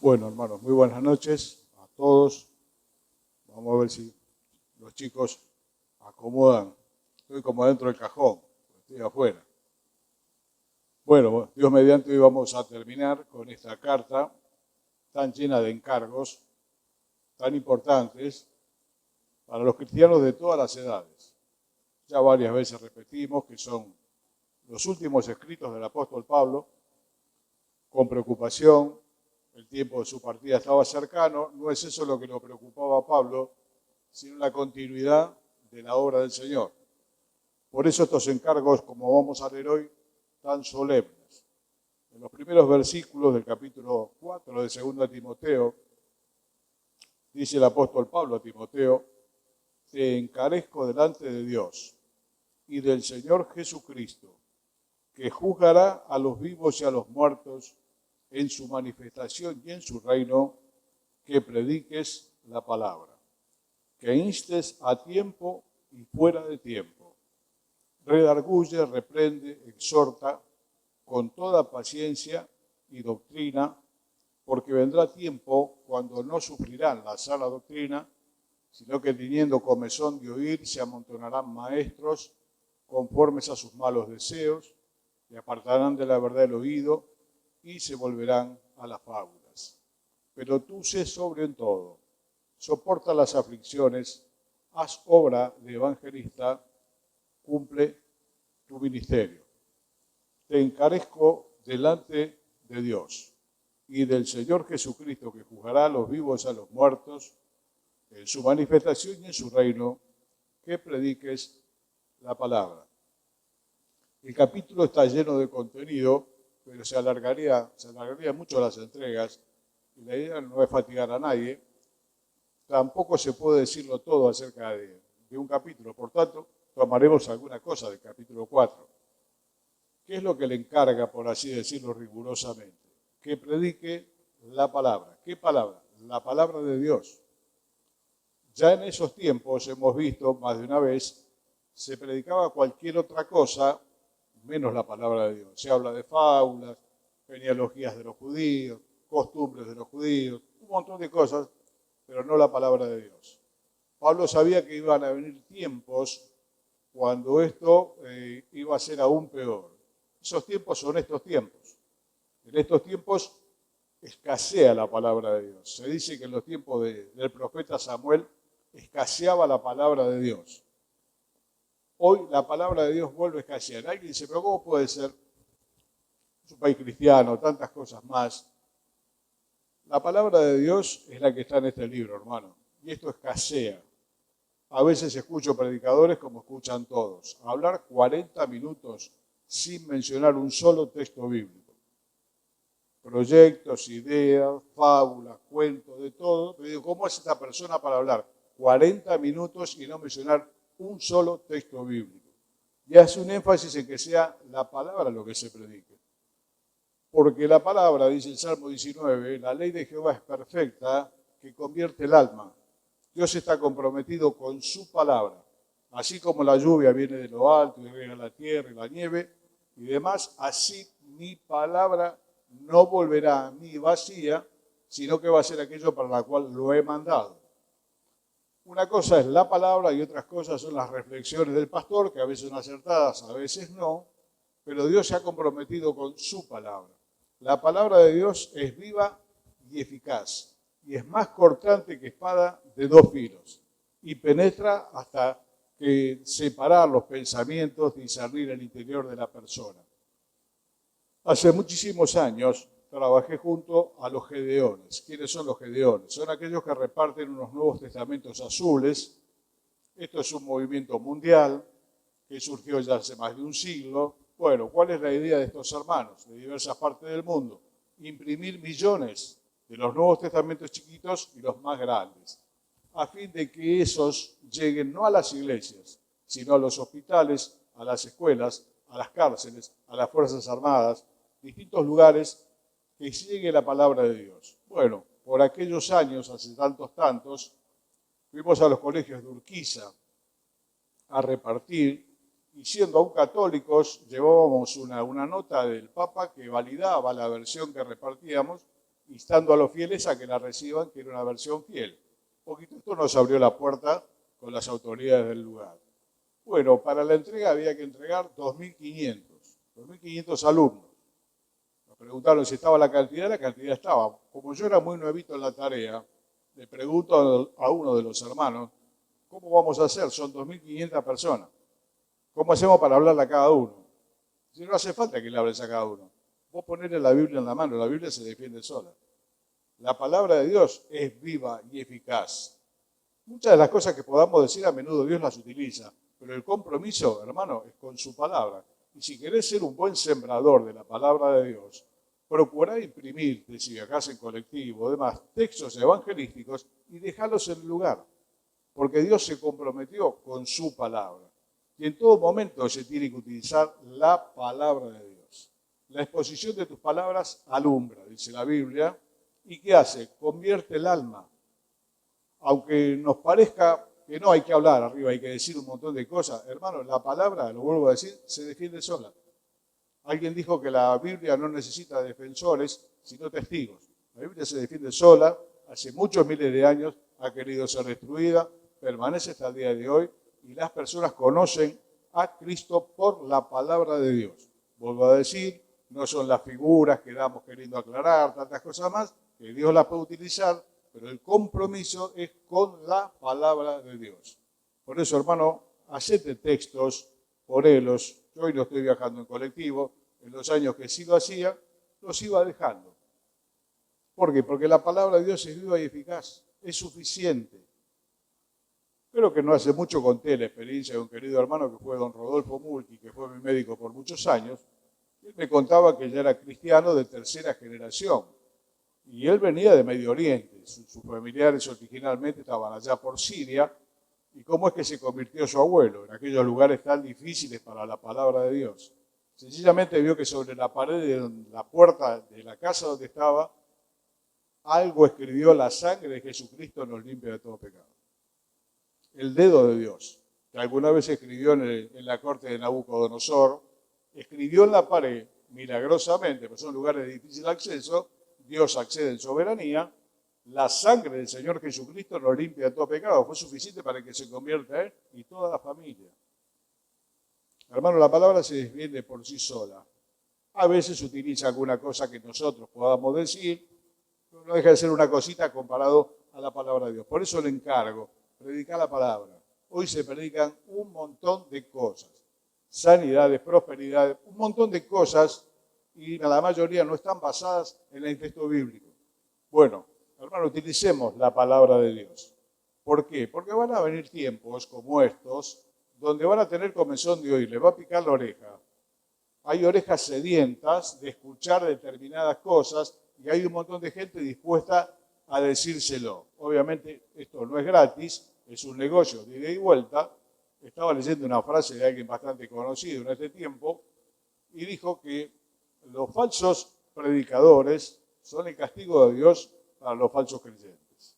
Bueno, hermanos, muy buenas noches a todos. Vamos a ver si los chicos acomodan. Estoy como dentro del cajón, estoy afuera. Bueno, Dios mediante, hoy vamos a terminar con esta carta tan llena de encargos, tan importantes para los cristianos de todas las edades. Ya varias veces repetimos que son los últimos escritos del apóstol Pablo, con preocupación. El tiempo de su partida estaba cercano. No es eso lo que lo preocupaba a Pablo, sino la continuidad de la obra del Señor. Por eso estos encargos, como vamos a leer hoy, tan solemnes. En los primeros versículos del capítulo 4 de 2 Timoteo, dice el apóstol Pablo a Timoteo: te encarezco delante de Dios y del Señor Jesucristo, que juzgará a los vivos y a los muertos en su manifestación y en su reino, que prediques la palabra, que instes a tiempo y fuera de tiempo, redarguye, reprende, exhorta con toda paciencia y doctrina, porque vendrá tiempo cuando no sufrirán la sana doctrina, sino que teniendo comezón de oír se amontonarán maestros conformes a sus malos deseos, y apartarán de la verdad el oído y se volverán a las fábulas. Pero tú sé sobrio en todo, soporta las aflicciones, haz obra de evangelista, cumple tu ministerio. Te encarezco delante de Dios y del Señor Jesucristo, que juzgará a los vivos y a los muertos en su manifestación y en su reino, que prediques la palabra. El capítulo está lleno de contenido, pero se alargaría mucho las entregas, y la idea no es fatigar a nadie. Tampoco se puede decirlo todo acerca de un capítulo, por tanto, tomaremos alguna cosa del capítulo 4. ¿Qué es lo que le encarga, por así decirlo rigurosamente? Que predique la palabra. ¿Qué palabra? La palabra de Dios. Ya en esos tiempos hemos visto más de una vez, se predicaba cualquier otra cosa menos la palabra de Dios. Se habla de fábulas, genealogías de los judíos, costumbres de los judíos, un montón de cosas, pero no la palabra de Dios. Pablo sabía que iban a venir tiempos cuando esto iba a ser aún peor. Esos tiempos son estos tiempos. En estos tiempos escasea la palabra de Dios. Se dice que en los tiempos del profeta Samuel escaseaba la palabra de Dios. Hoy la palabra de Dios vuelve a escasear. Alguien dice, pero ¿cómo puede ser? Es un país cristiano, tantas cosas más. La palabra de Dios es la que está en este libro, hermano. Y esto escasea. A veces escucho predicadores, como escuchan todos, hablar 40 minutos sin mencionar un solo texto bíblico. Proyectos, ideas, fábulas, cuentos, de todo. Pero digo, ¿cómo es esta persona para hablar 40 minutos y no mencionar un solo texto bíblico? Y hace un énfasis en que sea la palabra lo que se predique. Porque la palabra, dice el Salmo 19, la ley de Jehová es perfecta, que convierte el alma. Dios está comprometido con su palabra. Así como la lluvia viene de lo alto y riega la tierra y la nieve y demás, así mi palabra no volverá a mí vacía, sino que va a ser aquello para la cual lo he mandado. Una cosa es la palabra y otras cosas son las reflexiones del pastor, que a veces son acertadas, a veces no, pero Dios se ha comprometido con su palabra. La palabra de Dios es viva y eficaz, y es más cortante que espada de dos filos, y penetra hasta que separar los pensamientos, discernir el interior de la persona. Hace muchísimos años trabajé junto a los Gedeones. ¿Quiénes son los Gedeones? Son aquellos que reparten unos Nuevos Testamentos azules. Esto es un movimiento mundial que surgió ya hace más de un siglo. Bueno, ¿cuál es la idea de estos hermanos de diversas partes del mundo? Imprimir millones de los Nuevos Testamentos chiquitos y los más grandes, a fin de que esos lleguen no a las iglesias, sino a los hospitales, a las escuelas, a las cárceles, a las Fuerzas Armadas, distintos lugares, que llegue la palabra de Dios. Bueno, por aquellos años, hace tantos, fuimos a los colegios de Urquiza a repartir, y siendo aún católicos, llevábamos una nota del Papa que validaba la versión que repartíamos, instando a los fieles a que la reciban, que era una versión fiel. Porque esto nos abrió la puerta con las autoridades del lugar. Bueno, para la entrega había que entregar 2.500 alumnos. Nos preguntaron si estaba la cantidad estaba. Como yo era muy nuevito en la tarea, le pregunto a uno de los hermanos, ¿cómo vamos a hacer? Son 2.500 personas. ¿Cómo hacemos para hablarle a cada uno? Si no hace falta que le hables a cada uno. Vos ponele la Biblia en la mano, la Biblia se defiende sola. La palabra de Dios es viva y eficaz. Muchas de las cosas que podamos decir a menudo Dios las utiliza, pero el compromiso, hermano, es con su palabra. Y si querés ser un buen sembrador de la palabra de Dios, procurá imprimirte, si viajás en colectivo, demás, textos evangelísticos y dejalos en el lugar. Porque Dios se comprometió con su palabra. Y en todo momento se tiene que utilizar la palabra de Dios. La exposición de tus palabras alumbra, dice la Biblia. ¿Y qué hace? Convierte el alma. Aunque nos parezca que no hay que hablar arriba, hay que decir un montón de cosas. Hermano, la palabra, lo vuelvo a decir, se defiende sola. Alguien dijo que la Biblia no necesita defensores, sino testigos. La Biblia se defiende sola, hace muchos miles de años ha querido ser destruida, permanece hasta el día de hoy, y las personas conocen a Cristo por la palabra de Dios. Vuelvo a decir, no son las figuras que damos queriendo aclarar, tantas cosas más, que Dios las puede utilizar, pero el compromiso es con la palabra de Dios. Por eso, hermano, hacete textos, ponelos. Yo hoy no estoy viajando en colectivo, en los años que sí lo hacía, los iba dejando. ¿Por qué? Porque la palabra de Dios es viva y eficaz, es suficiente. Creo que no hace mucho conté la experiencia de un querido hermano que fue don Rodolfo Multi, que fue mi médico por muchos años. Él me contaba que ya era cristiano de tercera generación. Y él venía de Medio Oriente. Sus familiares originalmente estaban allá por Siria. ¿Y cómo es que se convirtió su abuelo en aquellos lugares tan difíciles para la palabra de Dios? Sencillamente vio que sobre la pared de la puerta de la casa donde estaba, algo escribió: la sangre de Jesucristo nos limpia de todo pecado. El dedo de Dios, que alguna vez escribió en la corte de Nabucodonosor, escribió en la pared, milagrosamente, porque son lugares de difícil acceso, Dios accede en soberanía, la sangre del Señor Jesucristo nos limpia de todo pecado. Fue suficiente para que se convierta él y toda la familia. Hermano, la palabra se defiende por sí sola. A veces utiliza alguna cosa que nosotros podamos decir, pero no deja de ser una cosita comparado a la palabra de Dios. Por eso le encargo, predicar la palabra. Hoy se predican un montón de cosas. Sanidades, prosperidades, un montón de cosas, y la mayoría no están basadas en el texto bíblico. Bueno, hermano, utilicemos la palabra de Dios. ¿Por qué? Porque van a venir tiempos como estos, donde van a tener comezón de oír, les va a picar la oreja. Hay orejas sedientas de escuchar determinadas cosas y hay un montón de gente dispuesta a decírselo. Obviamente esto no es gratis, es un negocio de ida y vuelta. Estaba leyendo una frase de alguien bastante conocido en este tiempo y dijo que los falsos predicadores son el castigo de Dios para los falsos creyentes.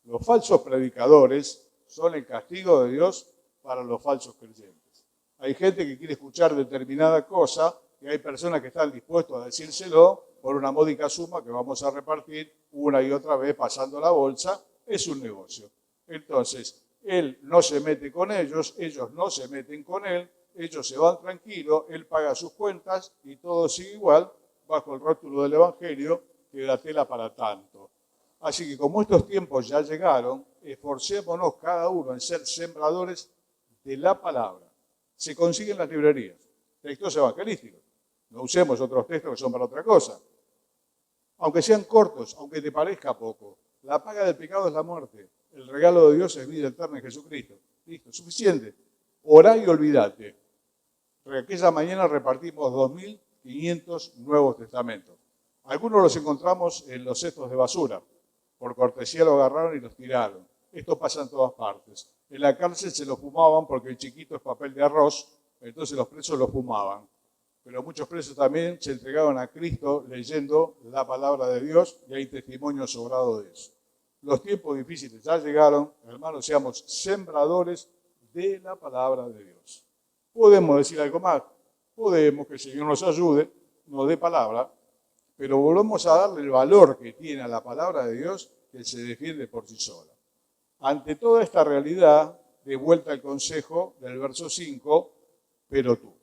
Los falsos predicadores son el castigo de Dios para los falsos creyentes. Hay gente que quiere escuchar determinada cosa y hay personas que están dispuestas a decírselo por una módica suma que vamos a repartir una y otra vez pasando la bolsa. Es un negocio. Entonces, él no se mete con ellos no se meten con él, ellos se van tranquilos, él paga sus cuentas y todo sigue igual bajo el rótulo del Evangelio, que da tela para tanto. Así que como estos tiempos ya llegaron, esforcémonos cada uno en ser sembradores de la palabra. Se consiguen en las librerías, textos evangelísticos. No usemos otros textos que son para otra cosa. Aunque sean cortos, aunque te parezca poco, la paga del pecado es la muerte. El regalo de Dios es vida eterna en Jesucristo. Listo, suficiente. Orá y olvídate. Aquella mañana repartimos 2.500 Nuevos Testamentos. Algunos los encontramos en los cestos de basura. Por cortesía lo agarraron y los tiraron. Esto pasa en todas partes. En la cárcel se lo fumaban porque el chiquito es papel de arroz, entonces los presos lo fumaban. Pero muchos presos también se entregaban a Cristo leyendo la palabra de Dios y hay testimonio sobrado de eso. Los tiempos difíciles ya llegaron, hermanos, seamos sembradores de la palabra de Dios. ¿Podemos decir algo más? Podemos, que el Señor nos ayude, nos dé palabra, pero volvemos a darle el valor que tiene a la palabra de Dios, que se defiende por sí sola. Ante toda esta realidad, de vuelta al consejo del verso 5, pero tú.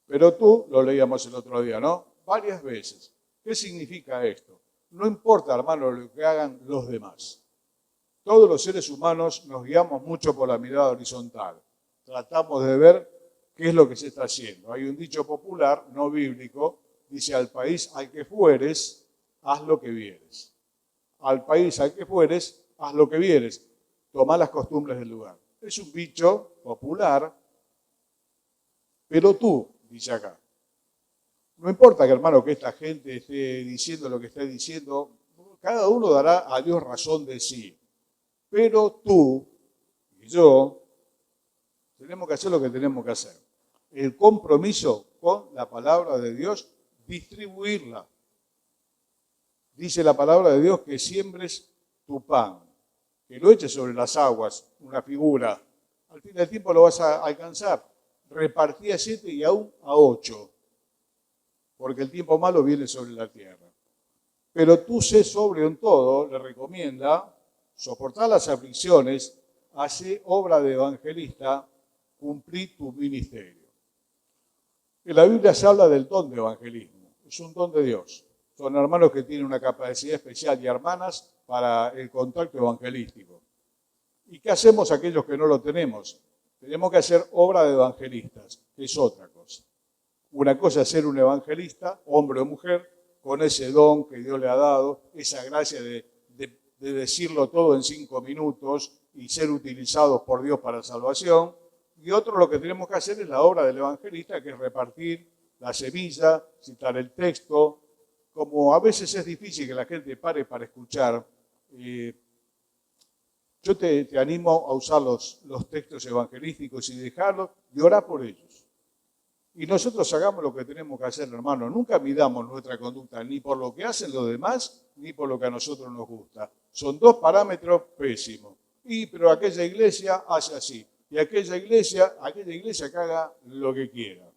Pero tú, lo leíamos el otro día, ¿no? Varias veces. ¿Qué significa esto? No importa, hermano, lo que hagan los demás. Todos los seres humanos nos guiamos mucho por la mirada horizontal. Tratamos de ver qué es lo que se está haciendo. Hay un dicho popular, no bíblico, dice: al país al que fueres, haz lo que vieres. Al país al que fueres, haz lo que vieres. Toma las costumbres del lugar. Es un dicho popular, pero tú, dice acá. No importa que, hermano, que esta gente esté diciendo lo que esté diciendo, cada uno dará a Dios razón de sí. Pero tú y yo tenemos que hacer lo que tenemos que hacer. El compromiso con la palabra de Dios, distribuirla. Dice la palabra de Dios que siembres tu pan, que lo eches sobre las aguas, una figura. Al fin del tiempo lo vas a alcanzar. Repartí a 7 y aún a 8, porque el tiempo malo viene sobre la tierra. Pero tú sé sobrio en todo, le recomienda, soportar las aflicciones, hace obra de evangelista, cumplir tu ministerio. En la Biblia se habla del don de evangelismo, es un don de Dios. Son hermanos que tienen una capacidad especial y hermanas para el contacto evangelístico. ¿Y qué hacemos aquellos que no lo tenemos? Tenemos que hacer obra de evangelistas, que es otra cosa. Una cosa es ser un evangelista, hombre o mujer, con ese don que Dios le ha dado, esa gracia de decirlo todo en 5 minutos y ser utilizados por Dios para salvación. Y otro, lo que tenemos que hacer es la obra del evangelista, que es repartir la semilla, citar el texto. Como a veces es difícil que la gente pare para escuchar, yo te animo a usar los textos evangelísticos y dejarlos y orar por ellos. Y nosotros hagamos lo que tenemos que hacer, hermano. Nunca midamos nuestra conducta ni por lo que hacen los demás, ni por lo que a nosotros nos gusta. Son 2 parámetros pésimos. Pero aquella iglesia hace así. Y aquella iglesia que haga lo que quiera.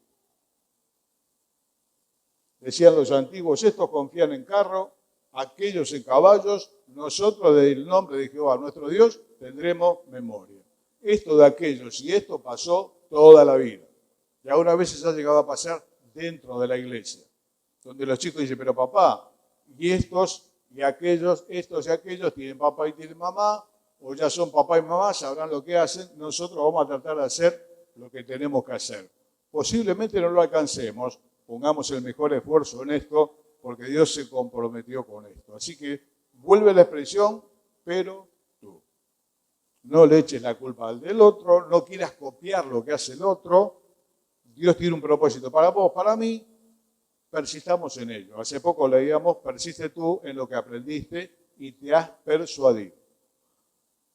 Decían los antiguos: estos confían en carro, aquellos en caballos, nosotros del nombre de Jehová nuestro Dios tendremos memoria. Esto de aquellos y esto pasó toda la vida. Y algunas veces ha llegado a pasar dentro de la iglesia, donde los chicos dicen: pero papá, y estos y aquellos tienen papá y tienen mamá, o ya son papá y mamá, sabrán lo que hacen, nosotros vamos a tratar de hacer lo que tenemos que hacer. Posiblemente no lo alcancemos, pongamos el mejor esfuerzo en esto, porque Dios se comprometió con esto. Así que vuelve la expresión, pero tú. No le eches la culpa al del otro, no quieras copiar lo que hace el otro. Dios tiene un propósito para vos, para mí, persistamos en ello. Hace poco leíamos: persiste tú en lo que aprendiste y te has persuadido.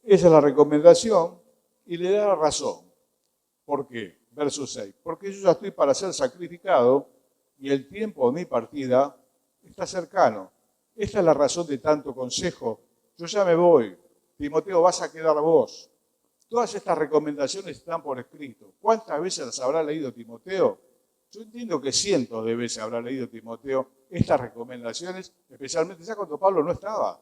Esa es la recomendación y le da la razón. ¿Por qué? Verso 6. Porque yo ya estoy para ser sacrificado y el tiempo de mi partida está cercano. Esta es la razón de tanto consejo. Yo ya me voy. Timoteo, vas a quedar vos. Todas estas recomendaciones están por escrito. ¿Cuántas veces las habrá leído Timoteo? Yo entiendo que cientos de veces habrá leído Timoteo estas recomendaciones, especialmente ya cuando Pablo no estaba.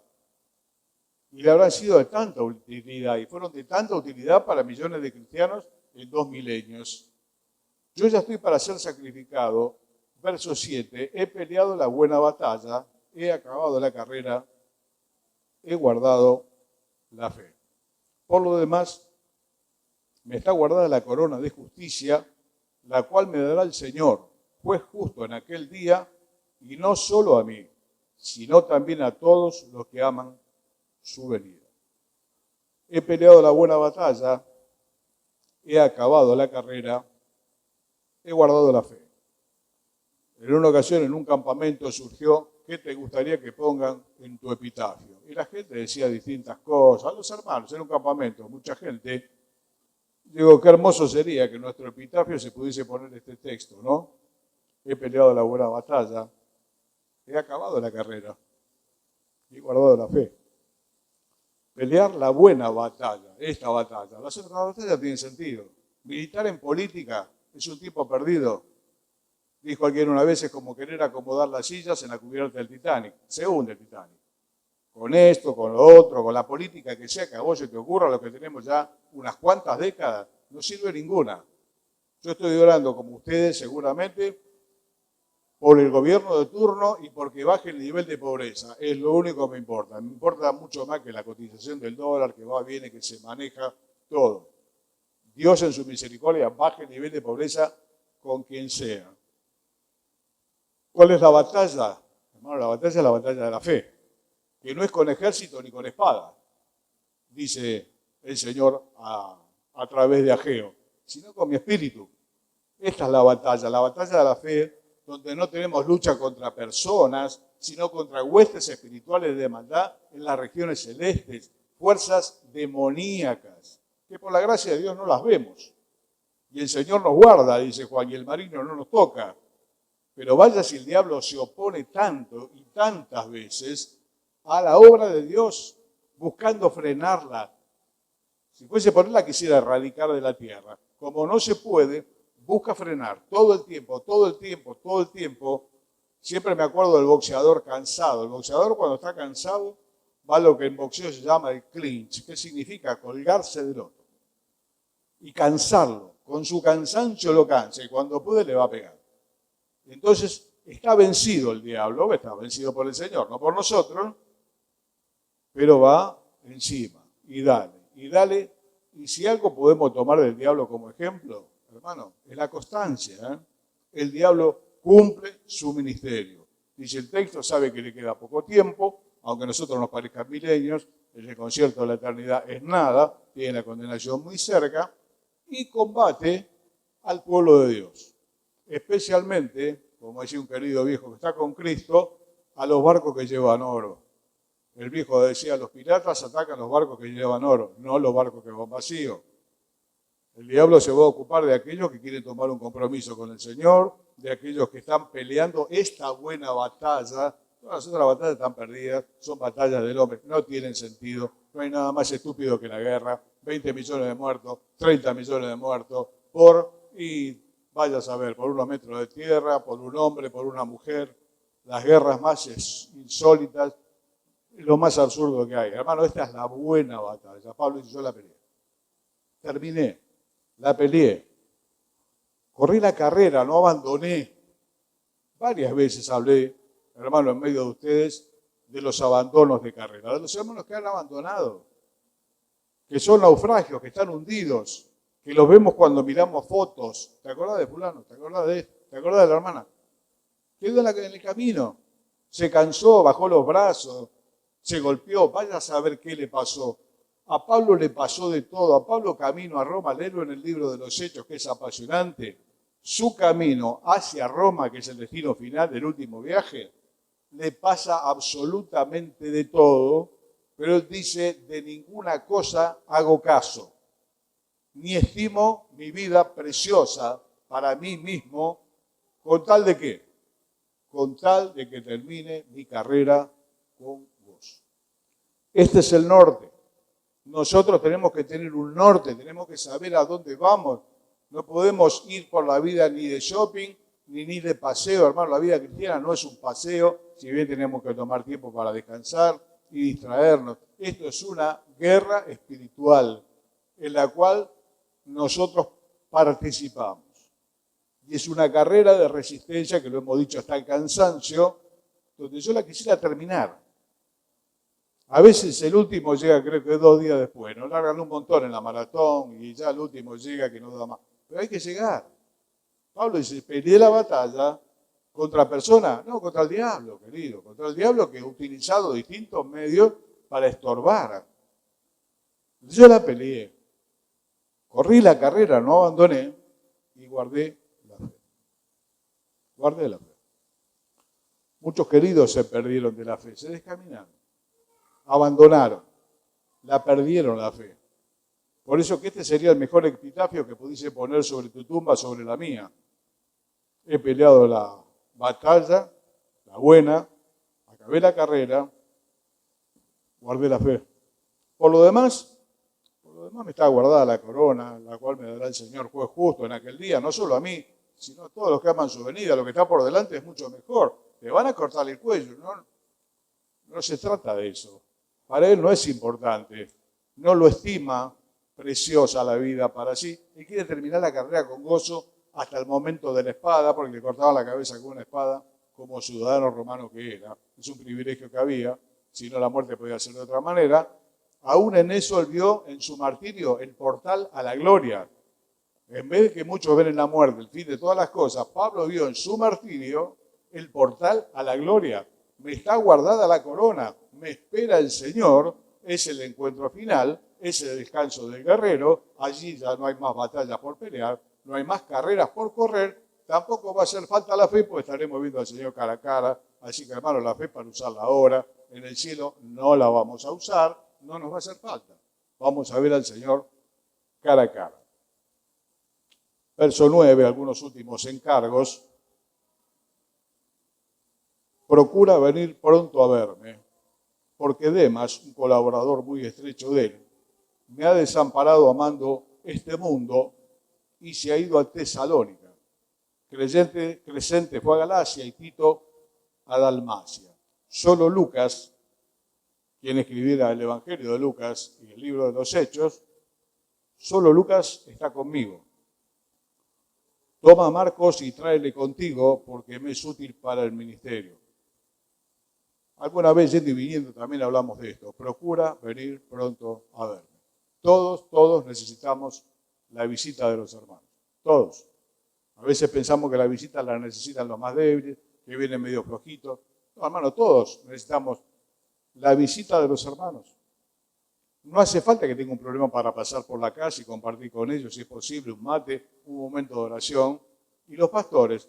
Y le habrán sido de tanta utilidad, y fueron de tanta utilidad para millones de cristianos en 2 milenios. Yo ya estoy para ser sacrificado. Verso 7. He peleado la buena batalla, he acabado la carrera, he guardado la fe. Por lo demás, me está guardada la corona de justicia, la cual me dará el Señor, juez justo en aquel día, y no solo a mí, sino también a todos los que aman su venida. He peleado la buena batalla, he acabado la carrera, he guardado la fe. En una ocasión, en un campamento, surgió: ¿qué te gustaría que pongan en tu epitafio? Y la gente decía distintas cosas. A los hermanos, en un campamento, mucha gente. Digo, qué hermoso sería que en nuestro epitafio se pudiese poner este texto, ¿no? He peleado la buena batalla, he acabado la carrera, he guardado la fe. Pelear la buena batalla, esta batalla. Las otras batallas tienen sentido. Militar en política es un tipo perdido. Dijo alguien una vez, es como querer acomodar las sillas en la cubierta del Titanic. Se hunde el Titanic. Con esto, con lo otro, con la política que sea que a vos se te ocurra, lo que tenemos ya unas cuantas décadas, no sirve ninguna. Yo estoy orando, como ustedes seguramente, por el gobierno de turno y porque baje el nivel de pobreza. Es lo único que me importa. Me importa mucho más que la cotización del dólar, que va, viene, que se maneja, todo. Dios en su misericordia baje el nivel de pobreza con quien sea. ¿Cuál es la batalla? Hermano, la batalla es la batalla de la fe, que no es con ejército ni con espada, dice el Señor a través de Ageo, sino con mi espíritu. Esta es la batalla de la fe, donde no tenemos lucha contra personas, sino contra huestes espirituales de maldad en las regiones celestes, fuerzas demoníacas, que por la gracia de Dios no las vemos. Y el Señor nos guarda, dice Juan, y el maligno no nos toca. Pero vaya si el diablo se opone tanto y tantas veces a la obra de Dios, buscando frenarla. Si fuese por él, la quisiera erradicar de la tierra. Como no se puede, busca frenar todo el tiempo. Siempre me acuerdo del boxeador cansado. El boxeador, cuando está cansado, va a lo que en boxeo se llama el clinch, que significa colgarse del otro y cansarlo. Con su cansancio lo cansa y cuando puede le va a pegar. Entonces está vencido el diablo, está vencido por el Señor, no por nosotros, pero va encima y dale. Y si algo podemos tomar del diablo como ejemplo, hermano, es la constancia. El diablo cumple su ministerio. Dice el texto, sabe que le queda poco tiempo, aunque a nosotros nos parezcan milenios, el concierto de la eternidad es nada, tiene la condenación muy cerca, y combate al pueblo de Dios. Especialmente, como decía un querido viejo que está con Cristo, a los barcos que llevan oro. El viejo decía, los piratas atacan los barcos que llevan oro, no los barcos que van vacíos. El diablo se va a ocupar de aquellos que quieren tomar un compromiso con el Señor, de aquellos que están peleando esta buena batalla. Todas las otras batallas están perdidas, son batallas del hombre, no tienen sentido, no hay nada más estúpido que la guerra, 20 millones de muertos, 30 millones de muertos, y vaya a saber, por unos metros de tierra, por un hombre, por una mujer, las guerras más insólitas, lo más absurdo que hay. Hermano, esta es la buena batalla. Pablo dice, yo la peleé. Terminé, la peleé. Corrí la carrera, no abandoné. Varias veces hablé, hermano, en medio de ustedes, de los abandonos de carrera, de los hermanos que han abandonado, que son naufragios, que están hundidos, que los vemos cuando miramos fotos. ¿Te acordás de fulano? ¿Te acordás de esto? ¿Te acordás de la hermana? Quedó en el camino. Se cansó, bajó los brazos, se golpeó. Vaya a saber qué le pasó. A Pablo le pasó de todo. A Pablo camino a Roma, léelo en el libro de los Hechos, que es apasionante. Su camino hacia Roma, que es el destino final del último viaje, le pasa absolutamente de todo, pero él dice, de ninguna cosa hago caso, ni estimo mi vida preciosa para mí mismo, ¿con tal de qué? Con tal de que termine mi carrera con vos. Este es el norte. Nosotros tenemos que tener un norte, tenemos que saber a dónde vamos. No podemos ir por la vida ni de shopping, ni de paseo, hermano. La vida cristiana no es un paseo, si bien tenemos que tomar tiempo para descansar y distraernos. Esto es una guerra espiritual en la cual nosotros participamos. Y es una carrera de resistencia, que lo hemos dicho hasta el cansancio, donde yo la quisiera terminar. A veces el último llega, creo que 2 días después. Nos largan un montón en la maratón y ya el último llega que no da más. Pero hay que llegar. Pablo dice, peleé la batalla contra personas, no contra el diablo, querido. Contra el diablo que ha utilizado distintos medios para estorbar. Yo la peleé. Corrí la carrera, no abandoné y guardé la fe. Guardé la fe. Muchos queridos se perdieron de la fe, se descaminaron, abandonaron, la perdieron la fe. Por eso que este sería el mejor epitafio que pudiese poner sobre tu tumba, sobre la mía. He peleado la batalla, la buena, acabé la carrera, guardé la fe. Por lo demás me está guardada la corona, la cual me dará el Señor juez justo en aquel día, no solo a mí, sino todos los que aman su venida. Lo que está por delante es mucho mejor. Te van a cortar el cuello, ¿no? No se trata de eso. Para él no es importante. No lo estima preciosa la vida para sí. Él quiere terminar la carrera con gozo hasta el momento de la espada, porque le cortaban la cabeza con una espada como ciudadano romano que era. Es un privilegio que había. Si no, la muerte podía ser de otra manera. Aún en eso él vio en su martirio el portal a la gloria. En vez de que muchos ven en la muerte el fin de todas las cosas, Pablo vio en su martirio el portal a la gloria. Me está guardada la corona, me espera el Señor, es el encuentro final, es el descanso del guerrero, allí ya no hay más batallas por pelear, no hay más carreras por correr, tampoco va a hacer falta la fe, porque estaremos viendo al Señor cara a cara, así que hermanos, la fe para usarla ahora, en el cielo no la vamos a usar, no nos va a hacer falta. Vamos a ver al Señor cara a cara. Verso 9, algunos últimos encargos. Procura venir pronto a verme, porque Demas, un colaborador muy estrecho de él, me ha desamparado amando este mundo y se ha ido a Tesalónica. Crescente fue a Galacia y Tito a Dalmacia. Solo Lucas, quien escribiera el Evangelio de Lucas y el libro de los Hechos, solo Lucas está conmigo. Toma a Marcos y tráele contigo porque me es útil para el ministerio. Alguna vez yendo y viniendo también hablamos de esto. Procura venir pronto a verme. Todos necesitamos la visita de los hermanos. Todos. A veces pensamos que la visita la necesitan los más débiles, que vienen medio flojitos. No, hermano, todos necesitamos la visita de los hermanos. No hace falta que tenga un problema para pasar por la calle y compartir con ellos, si es posible, un mate, un momento de oración. Y los pastores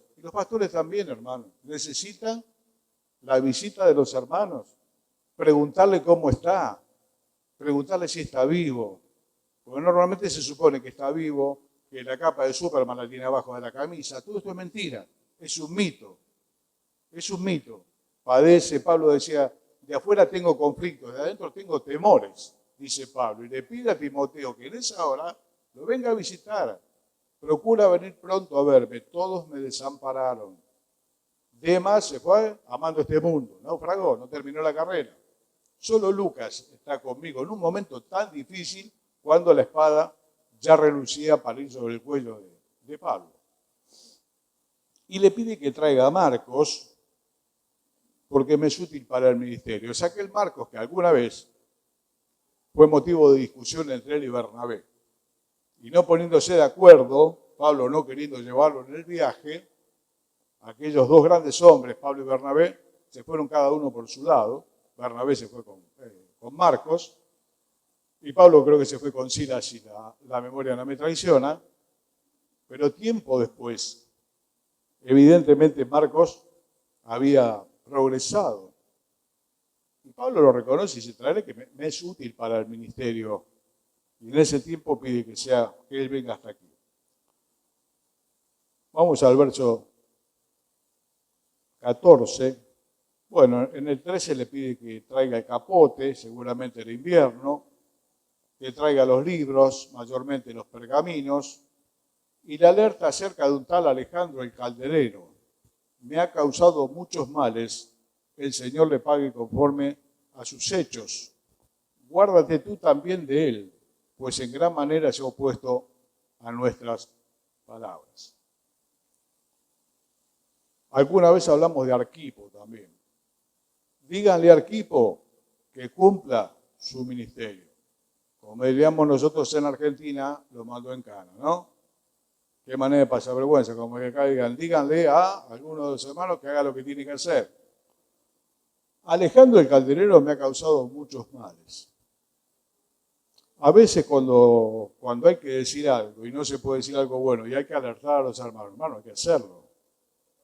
también, hermano, necesitan la visita de los hermanos, preguntarle cómo está, preguntarle si está vivo, porque normalmente se supone que está vivo, que la capa de Superman la tiene abajo de la camisa. Todo esto es mentira, es un mito, Padece, Pablo decía, de afuera tengo conflictos, de adentro tengo temores, dice Pablo, y le pide a Timoteo que en esa hora lo venga a visitar. Procura venir pronto a verme, todos me desampararon. Demas se fue amando este mundo, naufragó, no terminó la carrera. Solo Lucas está conmigo en un momento tan difícil cuando la espada ya relucía para ir sobre el cuello de Pablo. Y le pide que traiga a Marcos porque me es útil para el ministerio. Es aquel Marcos que alguna vez fue motivo de discusión entre él y Bernabé. Y no poniéndose de acuerdo, Pablo no queriendo llevarlo en el viaje, aquellos dos grandes hombres, Pablo y Bernabé, se fueron cada uno por su lado. Bernabé se fue con Marcos y Pablo creo que se fue con Silas, si la memoria no me traiciona. Pero tiempo después, evidentemente Marcos había progresado. Y Pablo lo reconoce y se trae que me es útil para el ministerio. Y en ese tiempo pide que él venga hasta aquí. Vamos al verso 14. Bueno, en el 13 le pide que traiga el capote, seguramente el invierno, que traiga los libros, mayormente los pergaminos, y le alerta acerca de un tal Alejandro el calderero. Me ha causado muchos males, el Señor le pague conforme a sus hechos. Guárdate tú también de él, pues en gran manera se ha opuesto a nuestras palabras. Alguna vez hablamos de Arquipo también. Díganle a Arquipo que cumpla su ministerio. Como diríamos nosotros en Argentina, lo mandó en cana, ¿no? Qué manera de pasar vergüenza, como que acá digan, díganle a alguno de los hermanos que haga lo que tiene que hacer. Alejandro el calderero me ha causado muchos males. A veces cuando hay que decir algo y no se puede decir algo bueno y hay que alertar a los hermanos, hay que hacerlo.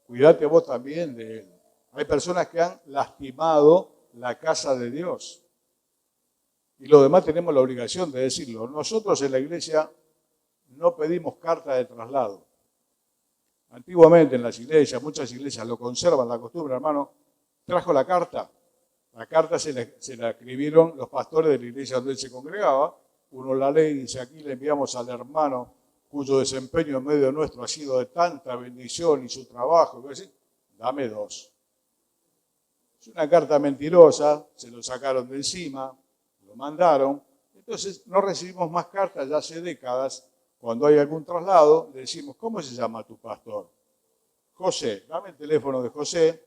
Cuídate vos también de él. Hay personas que han lastimado la casa de Dios. Y los demás tenemos la obligación de decirlo. Nosotros en la iglesia no pedimos carta de traslado. Antiguamente en las iglesias, muchas iglesias lo conservan la costumbre, hermano, trajo la carta. La carta se la escribieron los pastores de la iglesia donde él se congregaba. Uno la lee y dice, aquí le enviamos al hermano cuyo desempeño en medio nuestro ha sido de tanta bendición y su trabajo, y decir, dame 2. Es una carta mentirosa, se lo sacaron de encima, lo mandaron. Entonces no recibimos más cartas ya hace décadas. Cuando hay algún traslado, le decimos, ¿cómo se llama tu pastor? José, dame el teléfono de José.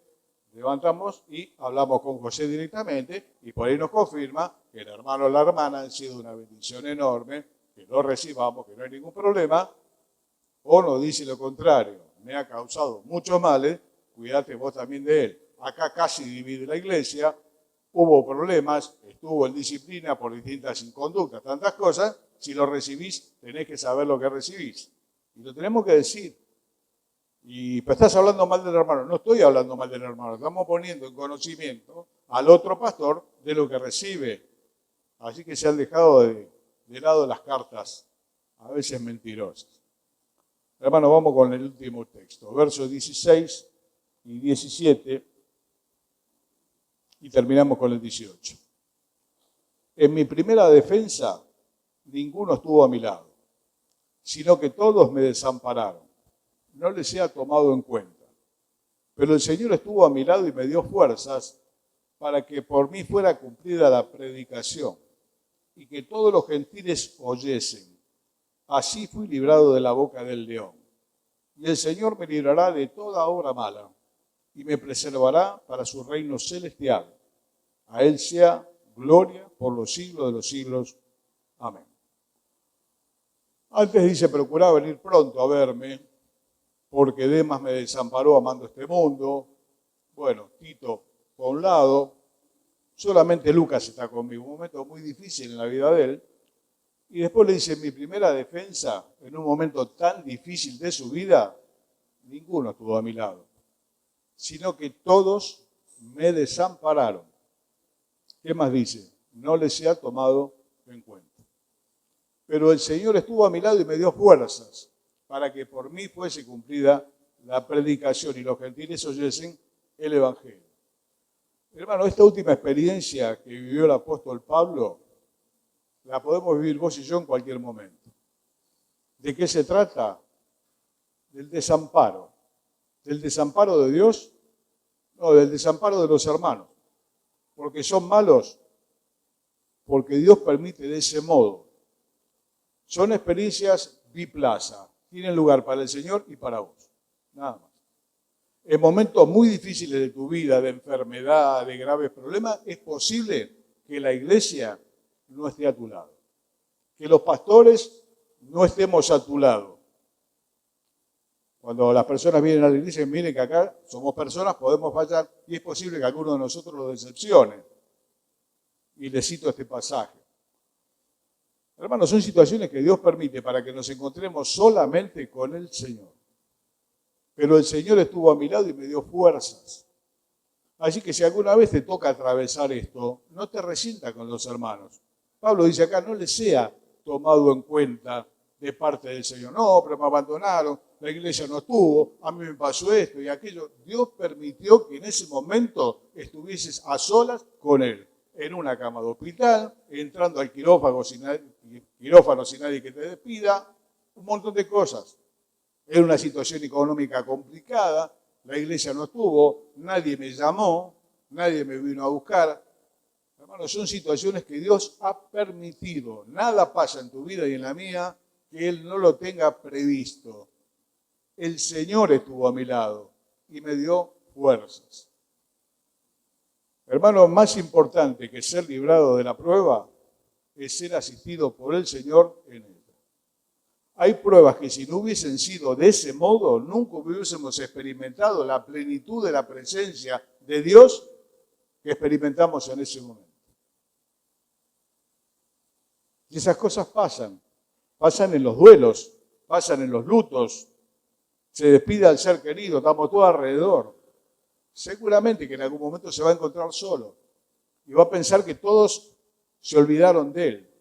Levantamos y hablamos con José directamente y por ahí nos confirma que el hermano o la hermana han sido una bendición enorme, que lo recibamos, que no hay ningún problema, o nos dice lo contrario, me ha causado muchos males, cuídate vos también de él. Acá casi divide la iglesia, hubo problemas, estuvo en disciplina por distintas inconductas, tantas cosas, si lo recibís tenés que saber lo que recibís. Y lo tenemos que decir. Pero estás hablando mal del hermano. No estoy hablando mal del hermano, estamos poniendo en conocimiento al otro pastor de lo que recibe. Así que se han dejado de lado las cartas, a veces mentirosas. Hermano, vamos con el último texto, versos 16 y 17, y terminamos con el 18. En mi primera defensa, ninguno estuvo a mi lado, sino que todos me desampararon. No les he tomado en cuenta. Pero el Señor estuvo a mi lado y me dio fuerzas para que por mí fuera cumplida la predicación y que todos los gentiles oyesen. Así fui librado de la boca del león. Y el Señor me librará de toda obra mala y me preservará para su reino celestial. A Él sea gloria por los siglos de los siglos. Amén. Antes dice, procurá venir pronto a verme, porque Demas me desamparó amando este mundo. Bueno, Tito por un lado, solamente Lucas está conmigo, un momento muy difícil en la vida de él. Y después le dice, en mi primera defensa, en un momento tan difícil de su vida, ninguno estuvo a mi lado, sino que todos me desampararon. ¿Qué más dice? No les he tomado en cuenta. Pero el Señor estuvo a mi lado y me dio fuerzas para que por mí fuese cumplida la predicación y los gentiles oyesen el Evangelio. Hermano, esta última experiencia que vivió el apóstol Pablo, la podemos vivir vos y yo en cualquier momento. ¿De qué se trata? Del desamparo. ¿Del desamparo de Dios? No, del desamparo de los hermanos. Porque son malos, porque Dios permite de ese modo. Son experiencias biplaza. Tienen lugar para el Señor y para vos. Nada más. En momentos muy difíciles de tu vida, de enfermedad, de graves problemas, es posible que la iglesia no esté a tu lado. Que los pastores no estemos a tu lado. Cuando las personas vienen a la iglesia, miren que acá somos personas, podemos fallar, y es posible que alguno de nosotros lo decepcione. Y les cito este pasaje. Hermanos, son situaciones que Dios permite para que nos encontremos solamente con el Señor. Pero el Señor estuvo a mi lado y me dio fuerzas. Así que si alguna vez te toca atravesar esto, no te resientas con los hermanos. Pablo dice acá, no les sea tomado en cuenta de parte del Señor. No, pero me abandonaron, la iglesia no estuvo, a mí me pasó esto y aquello. Dios permitió que en ese momento estuvieses a solas con Él. En una cama de hospital, entrando al quirófano sin nadie que te despida, un montón de cosas. Era una situación económica complicada, la iglesia no estuvo, nadie me llamó, nadie me vino a buscar. Hermanos, son situaciones que Dios ha permitido. Nada pasa en tu vida y en la mía que Él no lo tenga previsto. El Señor estuvo a mi lado y me dio fuerzas. Hermano, más importante que ser librado de la prueba es ser asistido por el Señor en ella. Hay pruebas que si no hubiesen sido de ese modo, nunca hubiésemos experimentado la plenitud de la presencia de Dios que experimentamos en ese momento. Y esas cosas pasan en los duelos, pasan en los lutos, se despide al ser querido, estamos todos alrededor. Seguramente que en algún momento se va a encontrar solo y va a pensar que todos se olvidaron de él.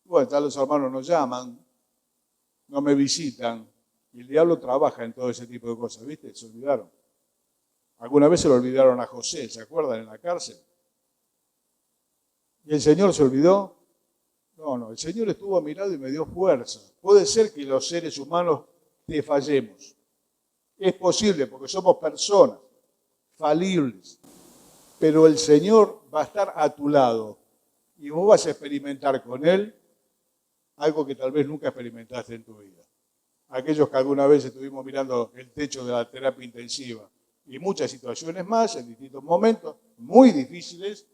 Bueno, ya los hermanos nos llaman, no me visitan, y el diablo trabaja en todo ese tipo de cosas, ¿viste? Se olvidaron. Alguna vez se lo olvidaron a José, ¿se acuerdan? En la cárcel. ¿Y el Señor se olvidó? No, el Señor estuvo a mi lado y me dio fuerza. Puede ser que los seres humanos te fallemos. Es posible porque somos personas falibles. Pero el Señor va a estar a tu lado y vos vas a experimentar con Él algo que tal vez nunca experimentaste en tu vida. Aquellos que alguna vez estuvimos mirando el techo de la terapia intensiva y muchas situaciones más en distintos momentos muy difíciles,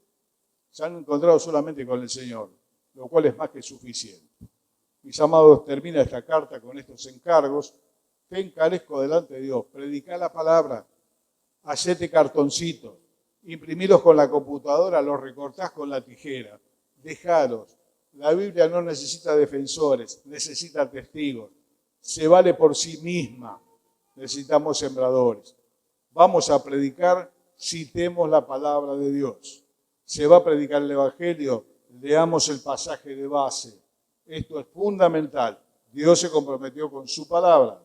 se han encontrado solamente con el Señor, lo cual es más que suficiente. Mis amados, termina esta carta con estos encargos. Te encarezco delante de Dios. Predicá la palabra, hacete cartoncitos, imprimilos con la computadora, los recortás con la tijera, dejalos. La Biblia no necesita defensores, necesita testigos. Se vale por sí misma. Necesitamos sembradores. Vamos a predicar, citemos la palabra de Dios. Se va a predicar el Evangelio, leamos el pasaje de base. Esto es fundamental. Dios se comprometió con su palabra.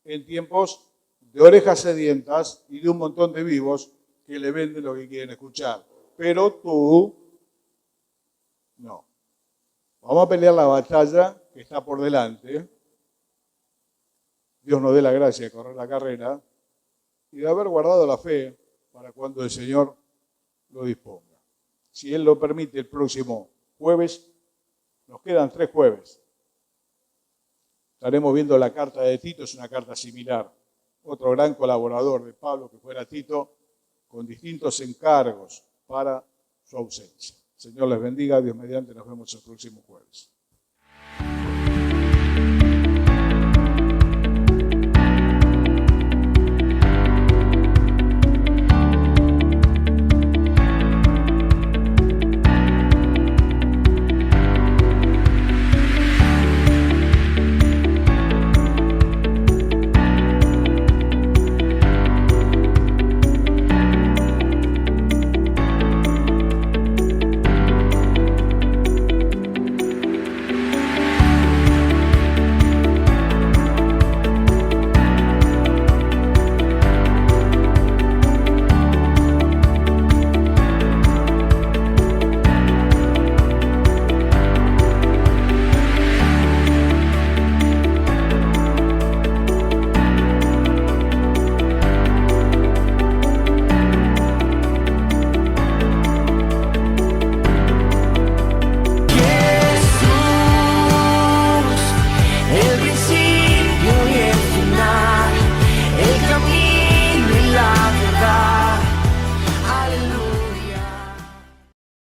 En tiempos de orejas sedientas y de un montón de vivos que le venden lo que quieren escuchar. Pero tú, no. Vamos a pelear la batalla que está por delante. Dios nos dé la gracia de correr la carrera y de haber guardado la fe para cuando el Señor lo disponga. Si Él lo permite, el próximo jueves, nos quedan 3 jueves. Estaremos viendo la carta de Tito, es una carta similar. Otro gran colaborador de Pablo, que fuera Tito, con distintos encargos para su ausencia. Señor les bendiga, Dios mediante, nos vemos el próximo jueves.